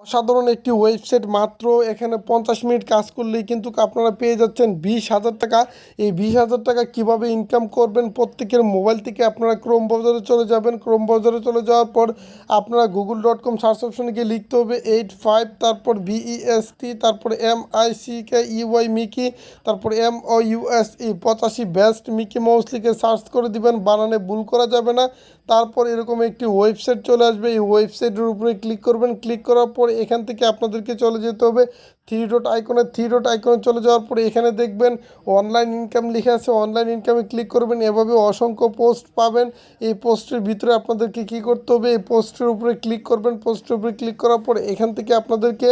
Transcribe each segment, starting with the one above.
অসাধারণ একটি ওয়েবসাইট, মাত্র এখানে 50 মিনিট কাজ করলেই কিন্তু আপনারা পেয়ে যাচ্ছেন 20,000 টাকা। এই 20,000 টাকা কীভাবে ইনকাম করবেন, প্রত্যেকের মোবাইল থেকে আপনারা ক্রোম ব্রাউজারে চলে যাবেন। ক্রোম ব্রাউজারে চলে যাওয়ার পর আপনারা google.com সার্চ অপশনে গিয়ে লিখতে হবে 85, তারপর BEST, তারপর MICKEY মিকি, তারপর MOUSE 85 বেস্ট মিকি মাউস লিখে সার্চ করে দিবেন, বানানে ভুল করা যাবে না। তারপর এরকম একটি ওয়েবসাইট চলে আসবে, এই ওয়েবসাইটের উপরে ক্লিক করবেন। ক্লিক করার পর এখান থেকে আপনাদেরকে চলে যেতে হবে থ্রি ডট আইকনে চলে যাওয়ার পরে এখানে দেখবেন অনলাইন ইনকাম লেখা আছে, অনলাইন ইনকামে ক্লিক করবেন। এভাবে অসংখ্য পোস্ট পাবেন। এই পোস্টের ভিতরে আপনাদেরকে কী করতে হবে, এই পোস্টের উপরে ক্লিক করবেন। পোস্টের উপরে ক্লিক করার পর এখান থেকে আপনাদেরকে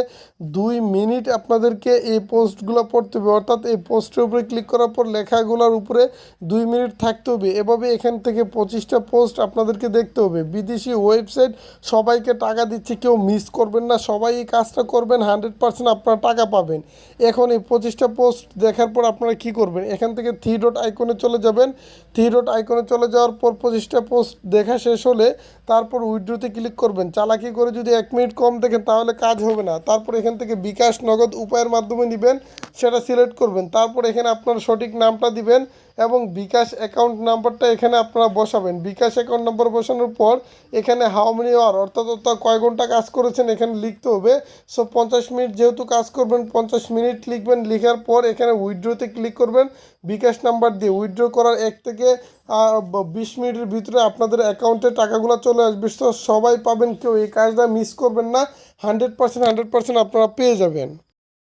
2 মিনিট আপনাদেরকে এই পোস্টগুলো পড়তে হবে, অর্থাৎ এই পোস্টের উপরে ক্লিক করার পর লেখাগুলোর উপরে 2 মিনিট থাকতে হবে। এভাবে এখান থেকে 25টা পোস্ট আপনাদেরকে দেখতে হবে। বিদেশি ওয়েবসাইট, সবাইকে টাকা দিচ্ছে, কেউ মিস করবেন না, সবাই এই কাজটা করবেন, 100% আপনারা টাকা পাবেন। এখন এই 25টা পোস্ট দেখার পর আপনারা কি করবেন, এখান থেকে থ্রি ডট আইকনে চলে যাবেন। থ্রি ডট আইকনে চলে যাওয়ার পর 25টা পোস্ট দেখা শেষ হলে তারপর উইথড্রোতে ক্লিক করবেন। চালাকি করে যদি 1 মিনিট কম দেখেন তাহলে কাজ হবে না। তারপর এখান থেকে বিকাশ, নগদ উপায়ের মাধ্যমে নেবেন সেটা সিলেক্ট করবেন। তারপর এখানে আপনার সঠিক নামটা দিবেন এবং বিকাশ অ্যাকাউন্ট নাম্বারটা এখানে আপনারা বসাবেন। বিকাশ অ্যাকাউন্ট নাম্বার বসানোর পর এখানে হাউ মেনি আওয়ার, অর্থাৎ কয় ঘন্টা কাজ করেছেন এখানে লিখতে হবে। সো 50 মিনিট যেহেতু কাজ করবেন 50 মিনিট লিখবেন। লিখার পর এখানে উইথড্রোতে ক্লিক করবেন বিকাশ নাম্বার দিয়ে। উইথড্র করার 1 থেকে 20 মিনিটের ভিতরে আপনাদের অ্যাকাউন্টে টাকাগুলো চলে আসবে। তো সবাই পাবেন, কেউ এই কাজটা মিস করবেন না, 100% আপনারা পেয়ে যাবেন।